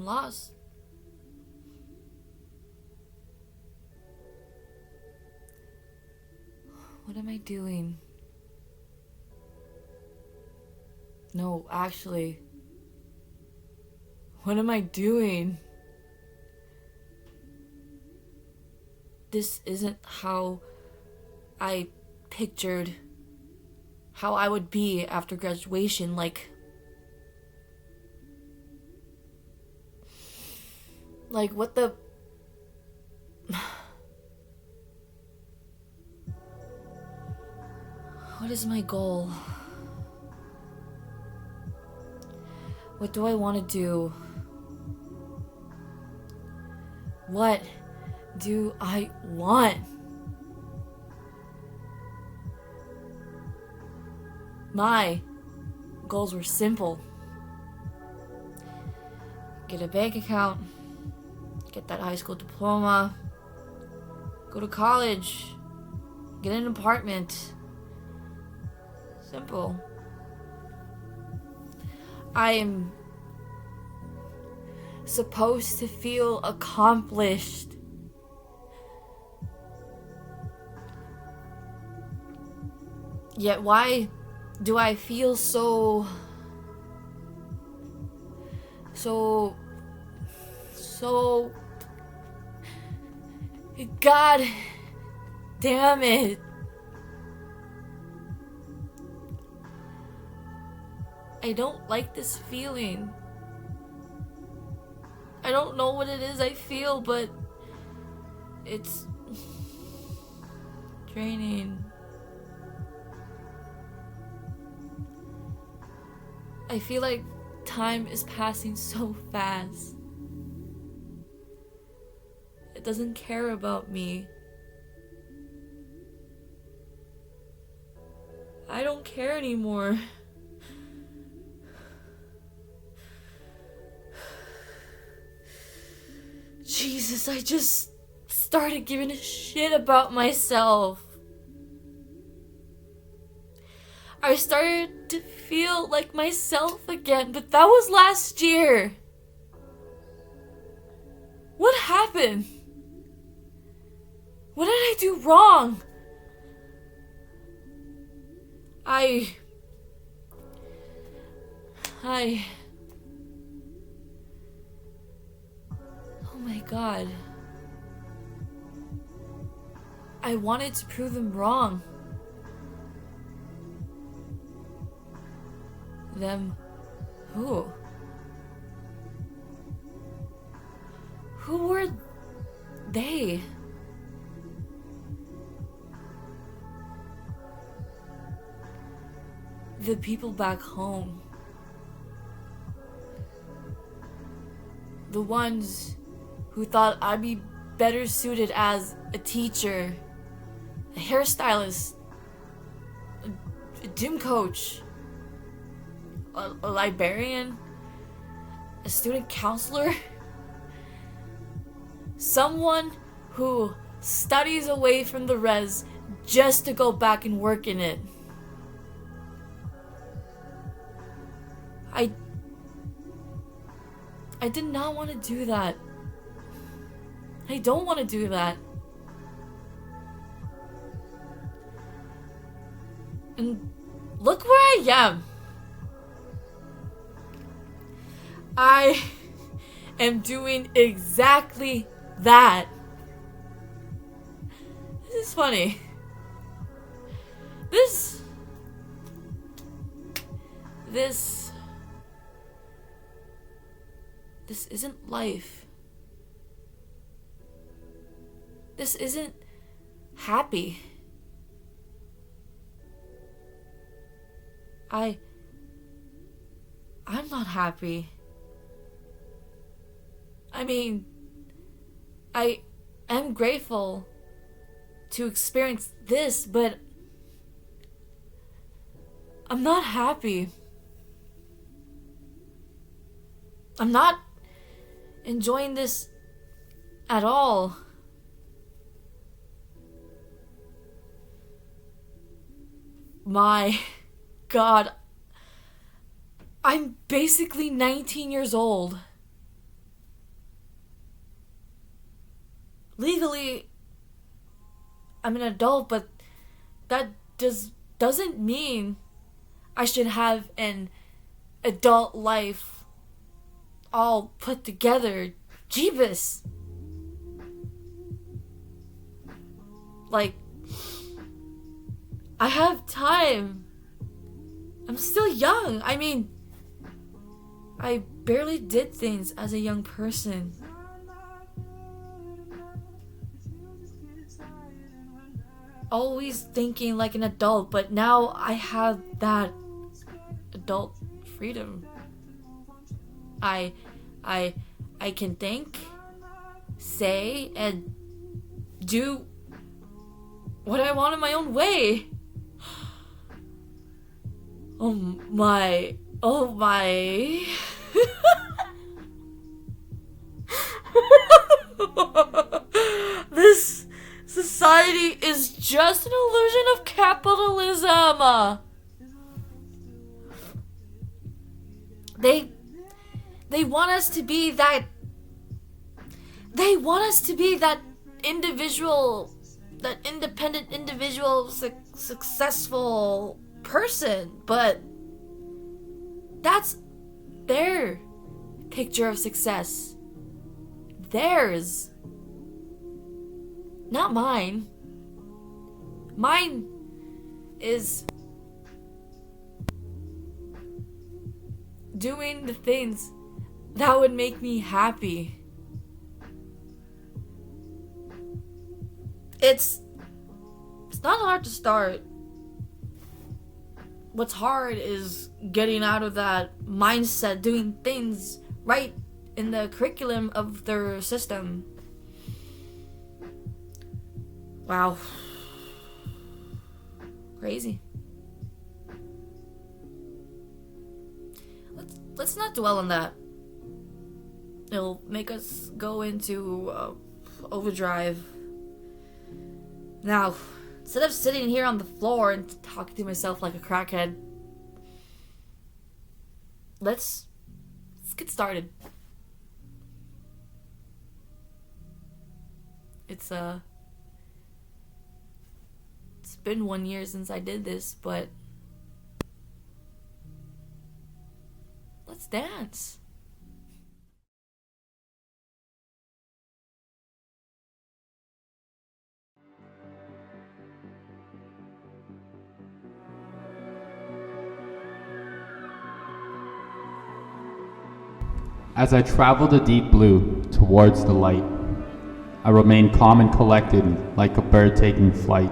I'm lost. What am I doing? No, actually. What am I doing? This isn't how I pictured how I would be after graduation. Like what the... What is my goal? What do I want to do? What do I want? My goals were simple. Get a bank account, get that high school diploma, go to college, get an apartment. Simple. I am supposed to feel accomplished. Yet why do I feel so God damn it. I don't like this feeling. I don't know what it is I feel, but it's draining. I feel like time is passing so fast. It doesn't care about me. I don't care anymore. Jesus, I just started giving a shit about myself. I started to feel like myself again, but that was last year. What happened? What did I do wrong? Oh my God. I wanted to prove them wrong. Them who? Who were they? The people back home. The ones who thought I'd be better suited as a teacher, a hairstylist, a gym coach, a librarian, a student counselor, someone who studies away from the res just to go back and work in it. I did not want to do that. I don't want to do that. And look where I am. I am doing exactly that. This is funny. This isn't life. This isn't happy. I'm not happy. I mean, I am grateful to experience this, but I'm not happy. I'm not enjoying this at all. My God, I'm basically 19 years old. legally I'm an adult, but that doesn't mean I should have an adult life all put together. Jeebus. Like, I have time. I'm still young. I mean, I barely did things as a young person. Always thinking like an adult, but now I have that adult freedom. I I can think, say, and do what I want in my own way. Oh my. Oh my. This society is just an illusion of capitalism. They want us to be that. They want us to be that individual, that independent individual, successful person, but that's their picture of success. Theirs. Not mine. Mine is doing the things that would make me happy. It's not hard to start. What's hard is getting out of that mindset, doing things right in the curriculum of their system. Wow. Crazy. Let's not dwell on that. It'll make us go into overdrive. Now, instead of sitting here on the floor and talking to myself like a crackhead, let's get started. It's been 1 year since I did this, but let's dance. As I travel the deep blue towards the light, I remain calm and collected like a bird taking flight.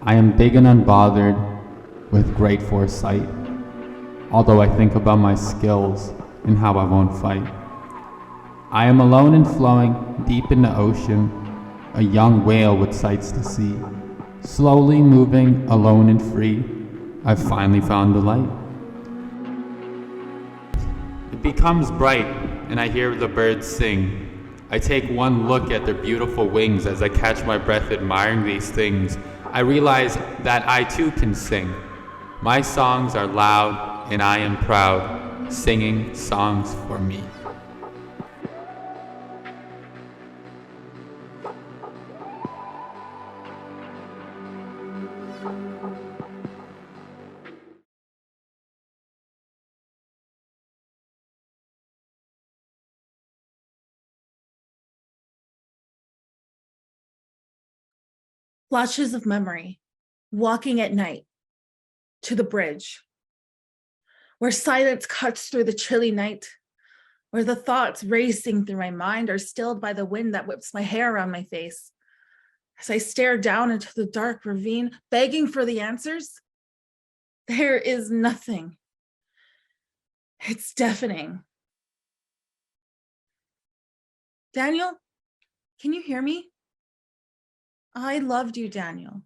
I am big and unbothered with great foresight, although I think about my skills and how I won't fight. I am alone and flowing deep in the ocean, a young whale with sights to see. Slowly moving alone and free, I've finally found the light. It becomes bright and I hear the birds sing. I take one look at their beautiful wings as I catch my breath admiring these things. I realize that I too can sing. My songs are loud and I am proud, singing songs for me. Flashes of memory, walking at night to the bridge, where silence cuts through the chilly night, where the thoughts racing through my mind are stilled by the wind that whips my hair around my face. As I stare down into the dark ravine, begging for the answers, there is nothing. It's deafening. Daniel, can you hear me? I loved you, Daniel.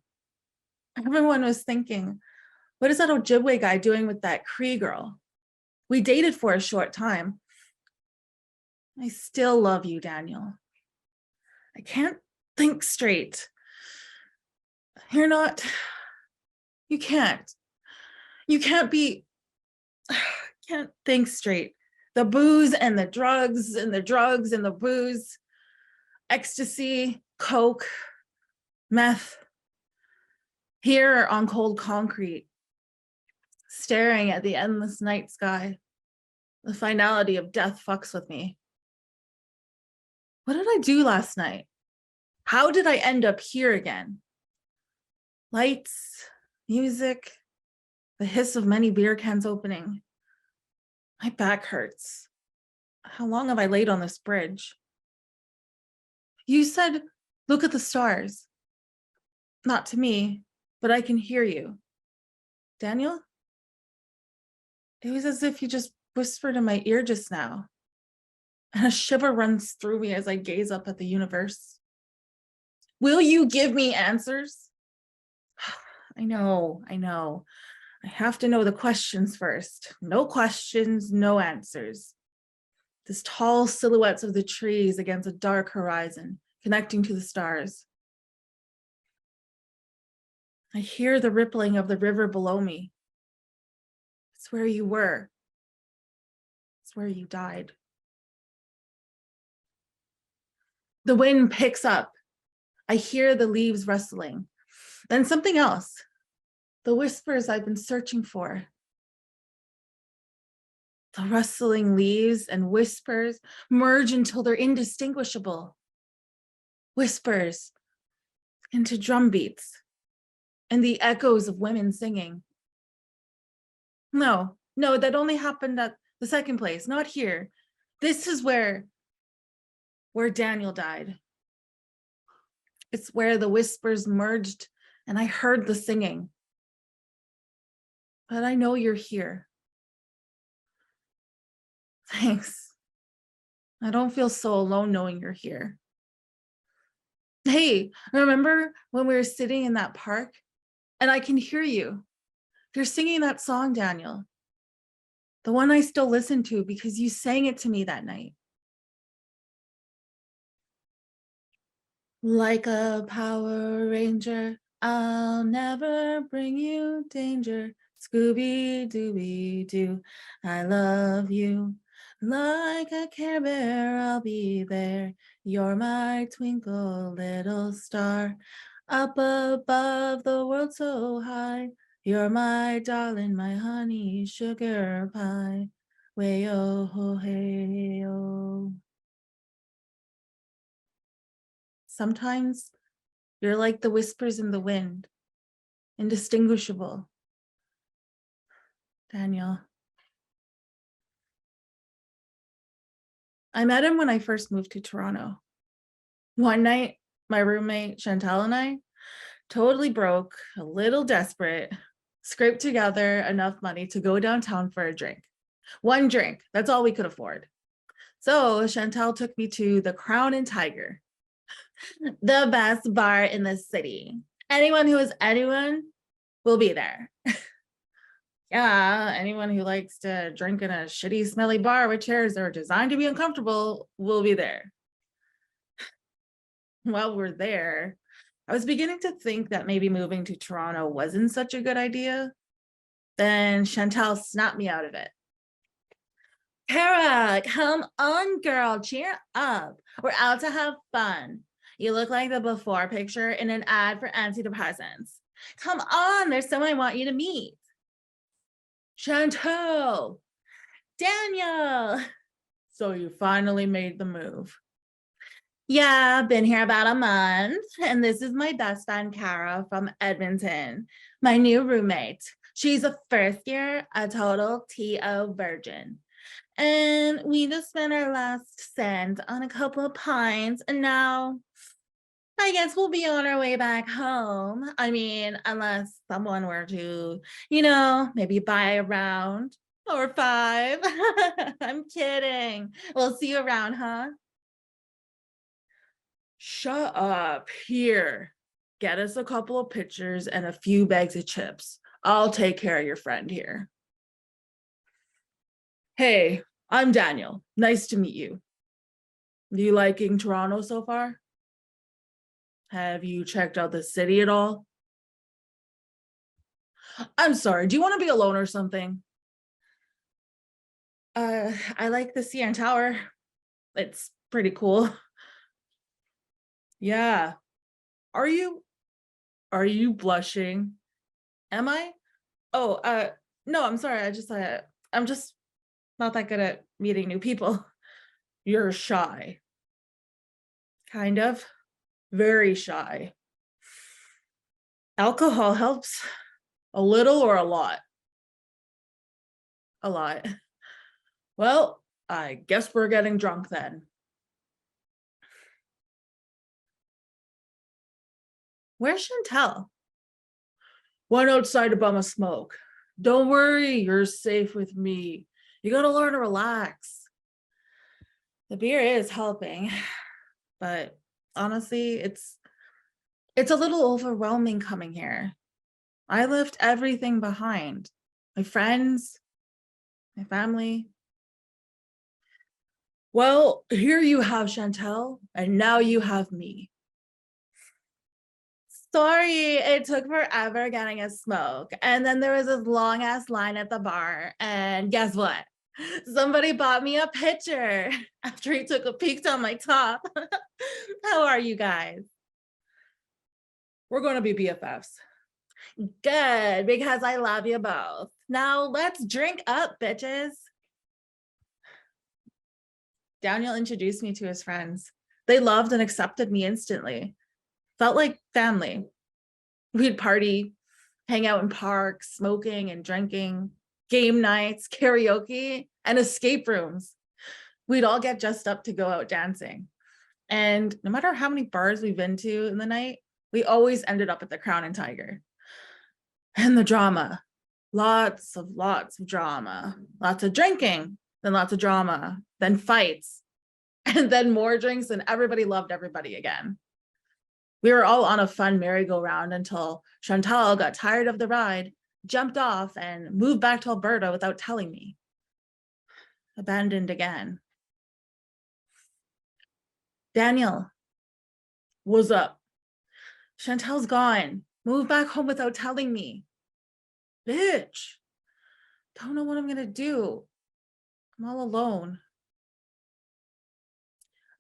Everyone was thinking, what is that Ojibwe guy doing with that Cree girl? We dated for a short time. I still love you, Daniel. I can't think straight. You can't think straight. The booze and the drugs and the drugs and the booze. ecstasy, coke, meth, here on cold concrete, staring at the endless night sky. The finality of death fucks with me. What did I do last night? How did I end up here again? Lights, music, the hiss of many beer cans opening. My back hurts. How long have I laid on this bridge? You said, look at the stars. Not to me, but I can hear you. Daniel? It was as if you just whispered in my ear just now. And a shiver runs through me as I gaze up at the universe. Will you give me answers? I know. I have to know the questions first. No questions, no answers. These tall silhouettes of the trees against a dark horizon, connecting to the stars. I hear the rippling of the river below me. It's where you were. It's where you died. The wind picks up. I hear the leaves rustling. Then something else. The whispers I've been searching for. The rustling leaves and whispers merge until they're indistinguishable. Whispers into drum beats and the echoes of women singing. No, that only happened at the second place, not here. This is where Daniel died. It's where the whispers merged and I heard the singing. But I know you're here. Thanks. I don't feel so alone knowing you're here. Hey, remember when we were sitting in that park and I can hear you? You're singing that song, Daniel. The one I still listen to because you sang it to me that night. Like a Power Ranger, I'll never bring you danger. Scooby-Dooby-Doo, I love you. Like a Care Bear, I'll be there. You're my twinkle little star. Up above the world so high. You're my darling, my honey sugar pie. Way-oh, hey-oh. Sometimes you're like the whispers in the wind, indistinguishable. Daniel. I met him when I first moved to Toronto. One night, my roommate Chantal and I, totally broke, a little desperate, scraped together enough money to go downtown for a drink. One drink, that's all we could afford. So Chantal took me to the Crown and Tiger, the best bar in the city. Anyone who is anyone will be there. Yeah, anyone who likes to drink in a shitty, smelly bar with chairs that are designed to be uncomfortable will be there. While we're there, I was beginning to think that maybe moving to Toronto wasn't such a good idea. Then Chantal snapped me out of it. Kara, come on, girl, cheer up. We're out to have fun. You look like the before picture in an ad for antidepressants. Come on, there's someone I want you to meet. Chantal, Daniel. So you finally made the move. Yeah, been here about a month. And this is my best friend, Kara from Edmonton, my new roommate. She's a first year, a total TO virgin. And we just spent our last cent on a couple of pints. And now I guess we'll be on our way back home. I mean, unless someone were to, maybe buy a round or 5. I'm kidding. We'll see you around, huh? Shut up. Here, get us a couple of pictures and a few bags of chips. I'll take care of your friend here. Hey, I'm Daniel. Nice to meet you. You liking Toronto so far? Have you checked out the city at all? I'm sorry, do you want to be alone or something? I like the CN Tower. It's pretty cool. Yeah. Are you are you blushing? Am I? Oh, no, I'm sorry. I'm just not that good at meeting new people. You're shy. Kind of. Very shy. Alcohol helps. A little or a lot? A lot. Well, I guess we're getting drunk then. Where's Chantel? One outside to bum a smoke. Don't worry, you're safe with me. You gotta learn to relax. The beer is helping, but honestly, it's a little overwhelming coming here. I left everything behind. My friends, my family. Well, here you have Chantel, and now you have me. Sorry, it took forever getting a smoke. And then there was this long ass line at the bar. And guess what? Somebody bought me a pitcher after he took a peek on my top. How are you guys? We're going to be BFFs. Good, because I love you both. Now let's drink up, bitches. Daniel introduced me to his friends. They loved and accepted me instantly. Felt like family. We'd party, hang out in parks, smoking and drinking, game nights, karaoke, and escape rooms. We'd all get dressed up to go out dancing. And no matter how many bars we've been to in the night, we always ended up at the Crown and Tiger. And the drama, lots of drama, lots of drinking, then lots of drama, then fights, and then more drinks, and everybody loved everybody again. We were all on a fun merry-go-round until Chantal got tired of the ride, jumped off, and moved back to Alberta without telling me. Abandoned again. Daniel, what's up? Chantal's gone. Moved back home without telling me. Bitch. Don't know what I'm gonna do. I'm all alone.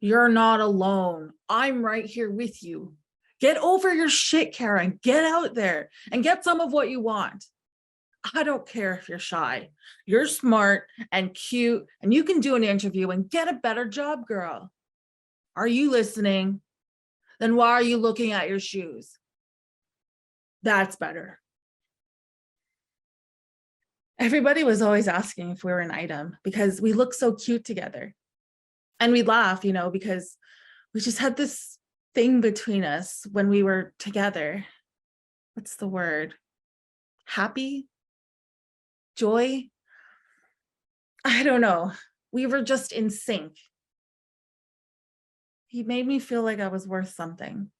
You're not alone. I'm right here with you. Get over your shit, Karen. Get out there and get some of what you want. I don't care if you're shy. You're smart and cute, and you can do an interview and get a better job, girl. Are you listening? Then why are you looking at your shoes? That's better. Everybody was always asking if we were an item because we look so cute together. And we laugh, because we just had this thing between us when we were together. What's the word? Happy? Joy? I don't know. We were just in sync. He made me feel like I was worth something.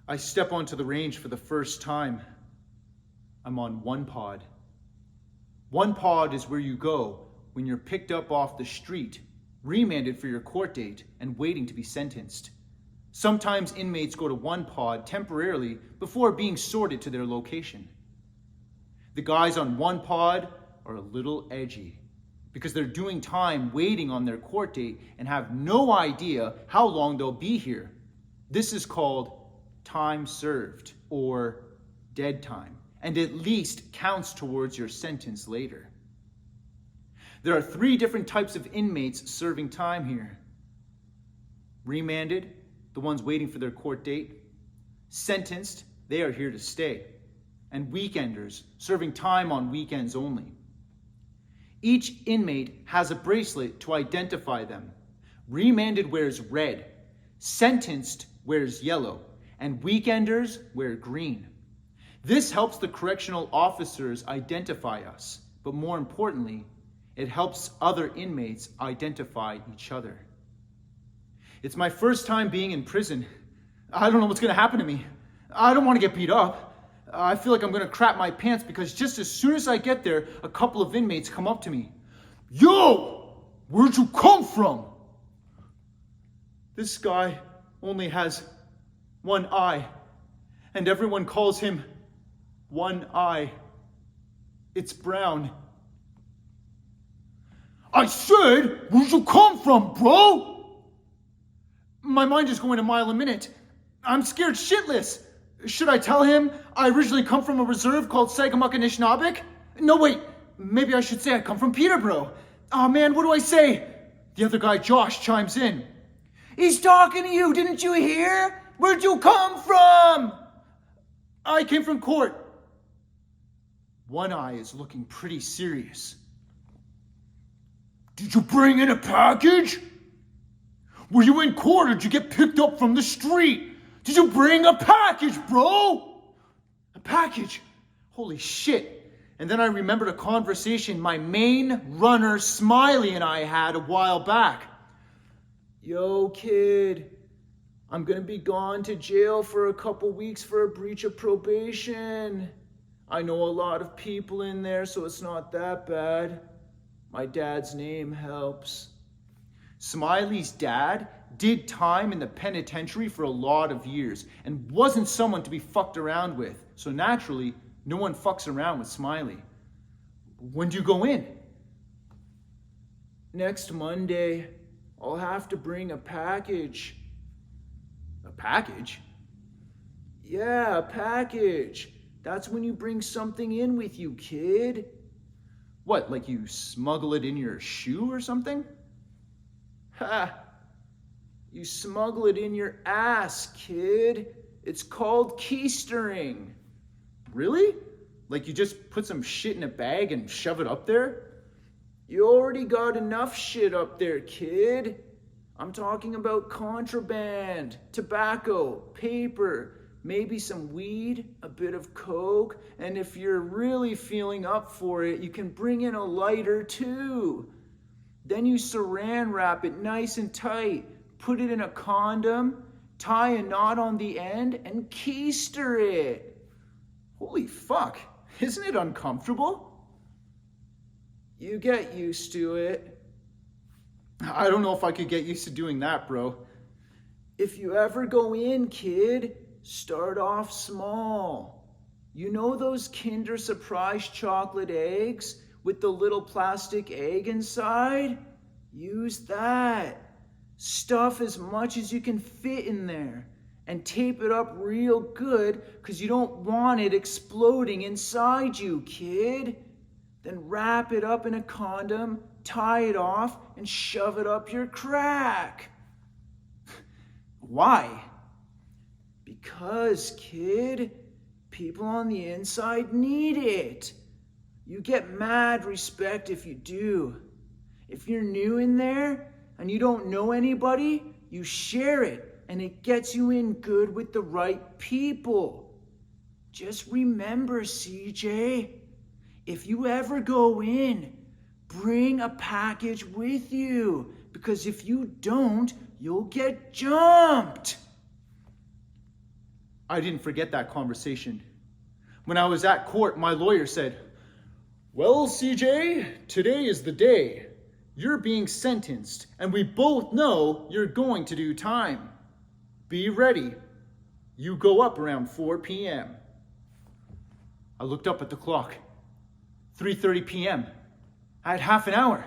I step onto the range for the first time. I'm on one pod. One pod is where you go when you're picked up off the street, remanded for your court date, and waiting to be sentenced. Sometimes inmates go to one pod temporarily before being sorted to their location. The guys on one pod are a little edgy because they're doing time waiting on their court date and have no idea how long they'll be here. This is called time served or dead time, and at least counts towards your sentence later. There are 3 different types of inmates serving time here. Remanded, the ones waiting for their court date. Sentenced, they are here to stay. And weekenders, serving time on weekends only. Each inmate has a bracelet to identify them. Remanded wears red, sentenced wears yellow, and weekenders wear green. This helps the correctional officers identify us, but more importantly, it helps other inmates identify each other. It's my first time being in prison. I don't know what's gonna happen to me. I don't want to get beat up. I feel like I'm gonna crap my pants because just as soon as I get there, a couple of inmates come up to me. Yo, where'd you come from? This guy only has one eye, and everyone calls him One Eye. It's brown. I said, where'd you come from, bro? My mind is going a mile a minute. I'm scared shitless. Should I tell him I originally come from a reserve called Sagamuck-Anishinaabeg? No, wait. Maybe I should say I come from Peterborough. Oh man, what do I say? The other guy, Josh, chimes in. He's talking to you, didn't you hear? Where'd you come from? I came from court. One Eye is looking pretty serious. Did you bring in a package? Were you in court or did you get picked up from the street? Did you bring a package, bro? A package? Holy shit. And then I remembered a conversation my main runner, Smiley, and I had a while back. Yo, kid, I'm gonna be gone to jail for a couple weeks for a breach of probation. I know a lot of people in there, so it's not that bad. My dad's name helps. Smiley's dad did time in the penitentiary for a lot of years and wasn't someone to be fucked around with. So naturally, no one fucks around with Smiley. When do you go in? Next Monday. I'll have to bring a package. A package? Yeah, a package. That's when you bring something in with you, kid. What, like you smuggle it in your shoe or something? Ha! You smuggle it in your ass, kid. It's called keistering. Really? Like you just put some shit in a bag and shove it up there? You already got enough shit up there, kid. I'm talking about contraband, tobacco, paper, maybe some weed, a bit of coke, and if you're really feeling up for it, you can bring in a lighter too. Then you saran wrap it nice and tight, put it in a condom, tie a knot on the end, and keister it. Holy fuck, isn't it uncomfortable? You get used to it. I don't know if I could get used to doing that, bro. If you ever go in, kid, start off small. You know those Kinder Surprise chocolate eggs with the little plastic egg inside? Use that. Stuff as much as you can fit in there and tape it up real good because you don't want it exploding inside you, kid. Then wrap it up in a condom, tie it off, and shove it up your crack. Why? Because, kid, people on the inside need it. You get mad respect if you do. If you're new in there and you don't know anybody, you share it and it gets you in good with the right people. Just remember, CJ, if you ever go in, bring a package with you, because if you don't, you'll get jumped. I didn't forget that conversation. When I was at court, my lawyer said, well, CJ, today is the day. You're being sentenced, and we both know you're going to do time. Be ready. You go up around 4 p.m. I looked up at the clock. 3:30 p.m. I had half an hour.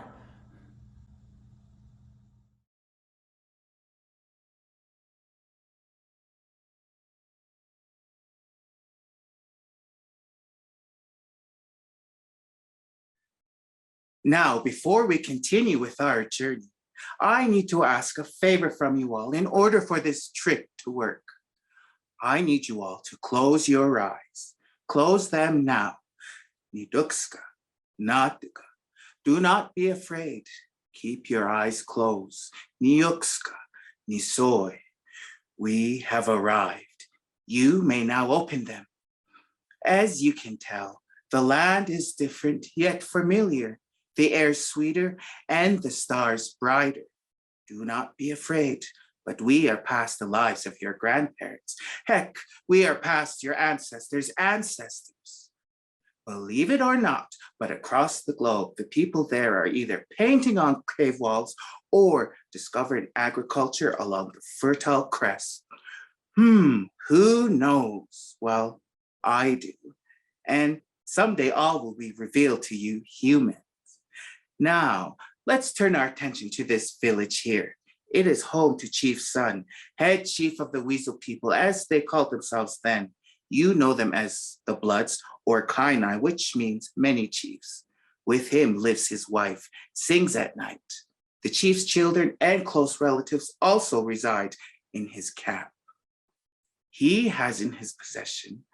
Now, before we continue with our journey, I need to ask a favor from you all in order for this trick to work. I need you all to close your eyes. Close them now. Nidukska, Natuka. Do not be afraid. Keep your eyes closed. Niukska, Nisoy. We have arrived. You may now open them. As you can tell, the land is different yet familiar. The air sweeter and the stars brighter. Do not be afraid, but we are past the lives of your grandparents. Heck, we are past your ancestors' ancestors. Believe it or not, but across the globe, the people there are either painting on cave walls or discovering agriculture along the Fertile Crest. Who knows? Well, I do. And someday all will be revealed to you humans. Now, Let's turn our attention to this village here. It is home to Chief Sun, head chief of the Weasel people, as they called themselves then. You know them as the Bloods or Kainai, which means many chiefs. With him lives his wife, sings at night. The chief's children and close relatives also reside in his camp. He has in his possession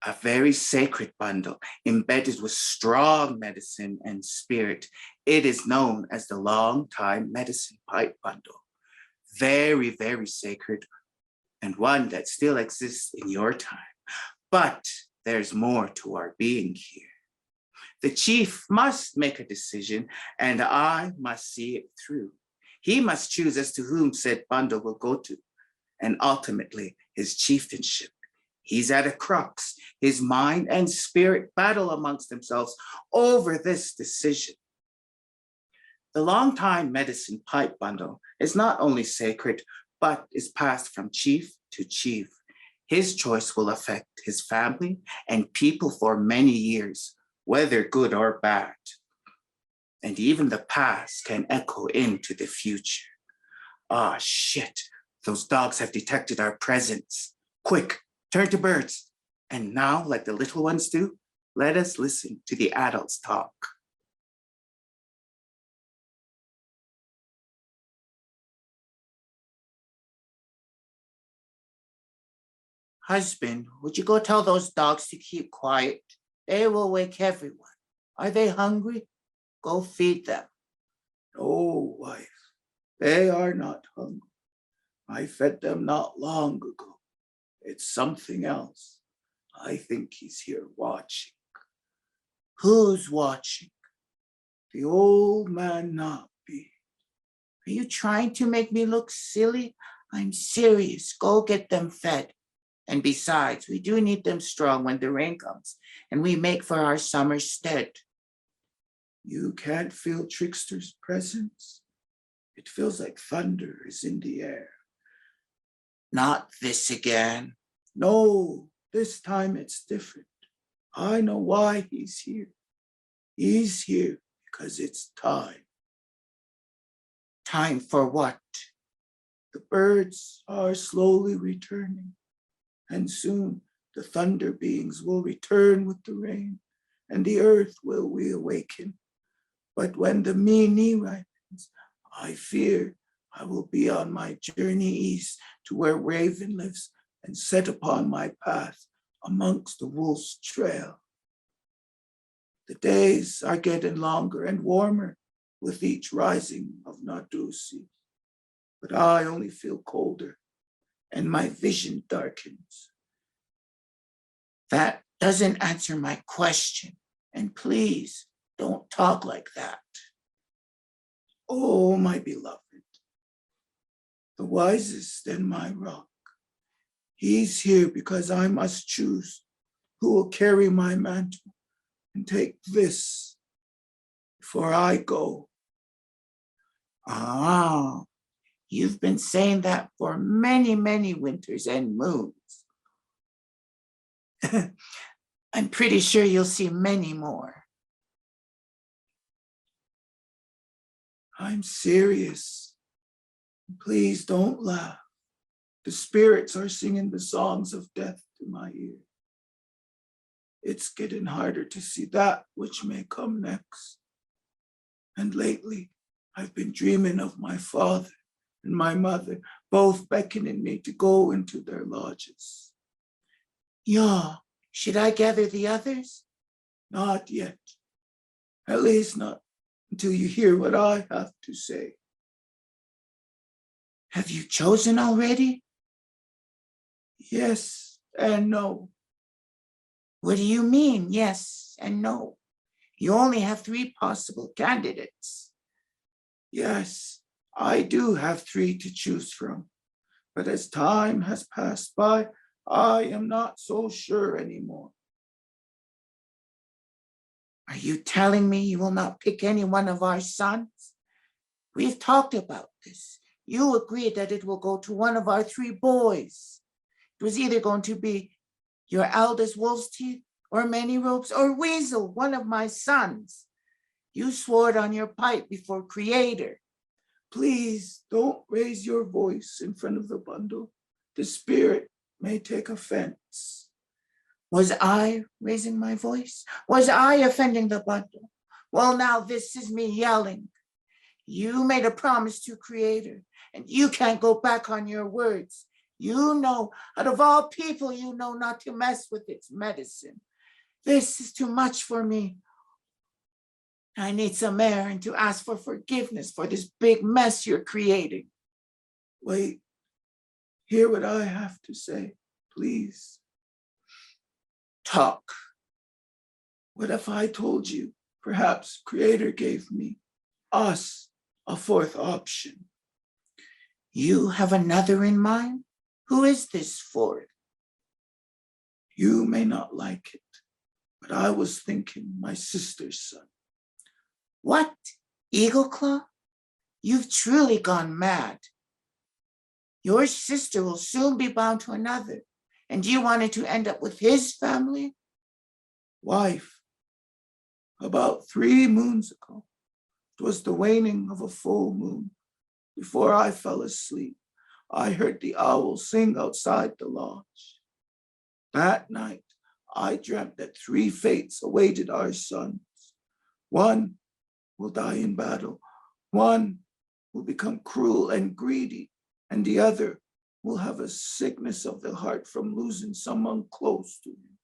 a very sacred bundle embedded with strong medicine and spirit. It is known as the Long Time Medicine Pipe Bundle. Very, very sacred, and one that still exists in your time. But there's more to our being here. The chief must make a decision, and I must see it through. He must choose as to whom said bundle will go to, and ultimately his chieftainship. He's at a crux. His mind and spirit battle amongst themselves over this decision. The Long Time Medicine Pipe Bundle is not only sacred, but is passed from chief to chief. His choice will affect his family and people for many years, whether good or bad. And even the past can echo into the future. Ah, shit, those dogs have detected our presence. Quick, turn to birds. And now, like the little ones do, let us listen to the adults talk. Husband, would you go tell those dogs to keep quiet? They will wake everyone. Are they hungry? Go feed them. No, wife, they are not hungry. I fed them not long ago. It's something else. I think he's here watching. Who's watching? The old man not be. Are you trying to make me look silly? I'm serious. Go get them fed. And besides, we do need them strong when the rain comes, and we make for our summer stead. You can't feel Trickster's presence? It feels like thunder is in the air. Not this again. No, this time it's different. I know why he's here. He's here because it's time. Time for what? The birds are slowly returning, and soon the thunder beings will return with the rain, and the earth will reawaken. But when the meanie ripens, I fear I will be on my journey east to where Raven lives and set upon my path amongst the wolf's trail. The days are getting longer and warmer with each rising of Nadusi, but I only feel colder and my vision darkens. That doesn't answer my question, and please don't talk like that. Oh, my beloved, the wisest and my rock. He's here because I must choose who will carry my mantle and take this before I go. Ah, you've been saying that for many, many winters and moons. I'm pretty sure you'll see many more. I'm serious. Please don't laugh. The spirits are singing the songs of death to my ear. It's getting harder to see that which may come next. And lately, I've been dreaming of my father and my mother, both beckoning me to go into their lodges. Yeah, should I gather the others? Not yet. At least not until you hear what I have to say. Have you chosen already? Yes and no. What do you mean, yes and no? You only have 3 possible candidates. Yes, I do have 3 to choose from, but as time has passed by, I am not so sure anymore. Are you telling me you will not pick any one of our sons? We've talked about this. You agreed that it will go to one of our 3 boys. It was either going to be your eldest Wolf's Teeth or Many Ropes or Weasel, one of my sons. You swore it on your pipe before Creator. Please don't raise your voice in front of the bundle. The spirit may take offense. Was I raising my voice? Was I offending the bundle? Well, now this is me yelling. You made a promise to Creator, and you can't go back on your words. You know, out of all people, you know not to mess with its medicine. This is too much for me. I need some air and to ask for forgiveness for this big mess you're creating. Wait, hear what I have to say, please. Talk. What if I told you, perhaps Creator gave me, us, a fourth option? You have another in mind? Who is this fourth? You may not like it, but I was thinking my sister's son. What? Eagle Claw? You've truly gone mad. Your sister will soon be bound to another, and you wanted to end up with his family? Wife, about 3 moons ago, it was the waning of a full moon. Before I fell asleep, I heard the owl sing outside the lodge. That night, I dreamt that 3 fates awaited our sons. One will die in battle, one will become cruel and greedy, and the other will have a sickness of the heart from losing someone close to him.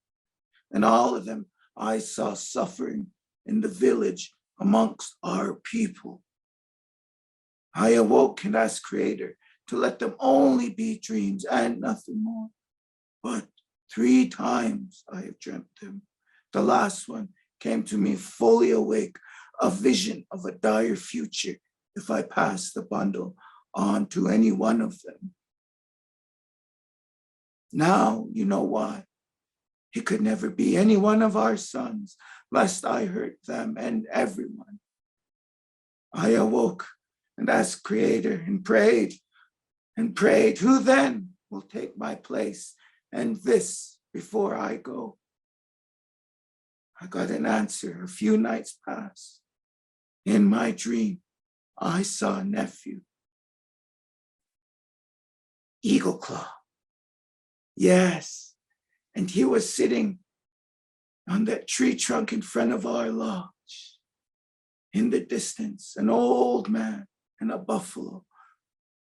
And all of them I saw suffering in the village amongst our people. I awoke and asked Creator to let them only be dreams and nothing more. But 3 times I have dreamt them. The last one came to me fully awake, a vision of a dire future if I passed the bundle on to any one of them. Now you know why. It could never be any one of our sons, lest I hurt them and everyone. I awoke and asked Creator and prayed, who then will take my place? And this before I go. I got an answer a few nights past. In my dream, I saw a nephew. Eagle Claw. Yes, and he was sitting on that tree trunk in front of our lodge. In the distance, an old man and a buffalo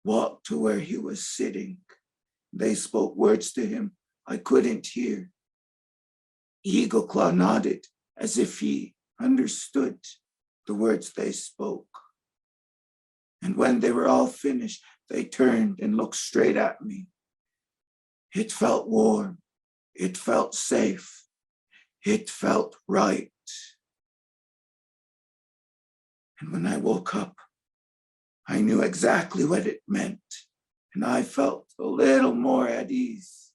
walked to where he was sitting. They spoke words to him I couldn't hear. Eagle Claw nodded as if he understood the words they spoke. And when they were all finished, they turned and looked straight at me. It felt warm. It felt safe. It felt right. And when I woke up, I knew exactly what it meant, and I felt a little more at ease.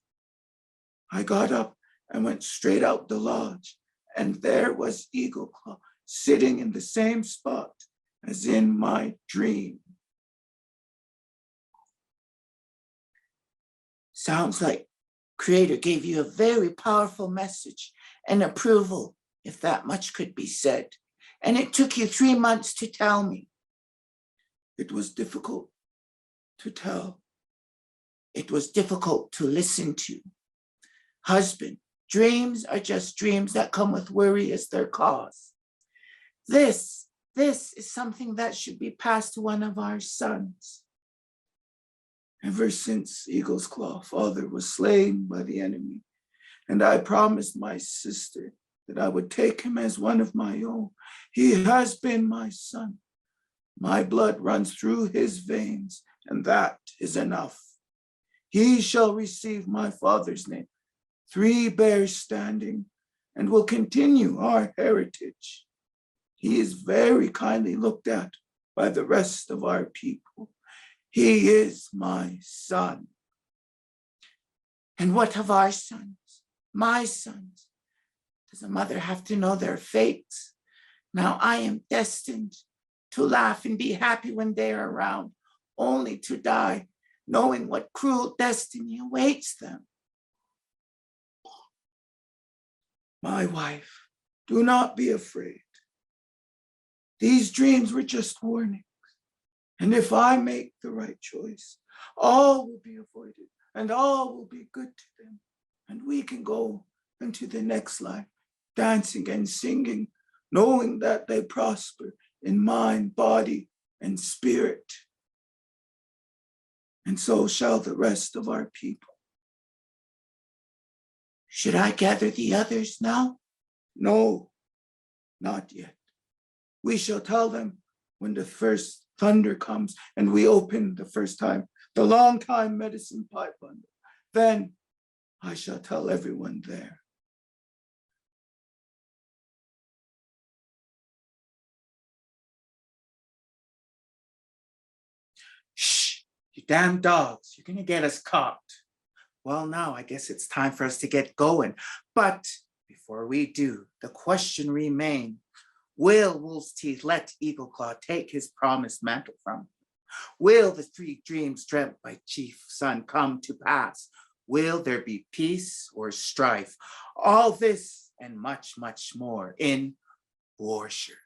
I got up and went straight out the lodge, and there was Eagle Claw sitting in the same spot as in my dream. Sounds like Creator gave you a very powerful message and approval, if that much could be said. And it took you 3 months to tell me. It was difficult to tell. It was difficult to listen to. Husband, dreams are just dreams that come with worry as their cause. This is something that should be passed to one of our sons. Ever since Eagle's Claw father was slain by the enemy, and I promised my sister that I would take him as one of my own, he has been my son. My blood runs through his veins, and that is enough. He shall receive my father's name, 3 bears standing, and will continue our heritage. He is very kindly looked at by the rest of our people. He is my son. And what of our sons, my sons? Does a mother have to know their fates? Now I am destined to laugh and be happy when they are around, only to die, knowing what cruel destiny awaits them. My wife, do not be afraid. These dreams were just warnings. And if I make the right choice, all will be avoided and all will be good to them. And we can go into the next life, dancing and singing, knowing that they prosper in mind, body, and spirit. And so shall the rest of our people. Should I gather the others now? No, not yet. We shall tell them when the first thunder comes and we open the first time, the long time medicine pipe bundle. Then I shall tell everyone there. Shh, you damn dogs, you're gonna get us caught. Well, now I guess it's time for us to get going. But before we do, the question remains, will Wolf's Teeth let Eagle Claw take his promised mantle from him? Will the 3 dreams dreamt by Chief Sun come to pass? Will there be peace or strife? All this and much, much more in War Shirt.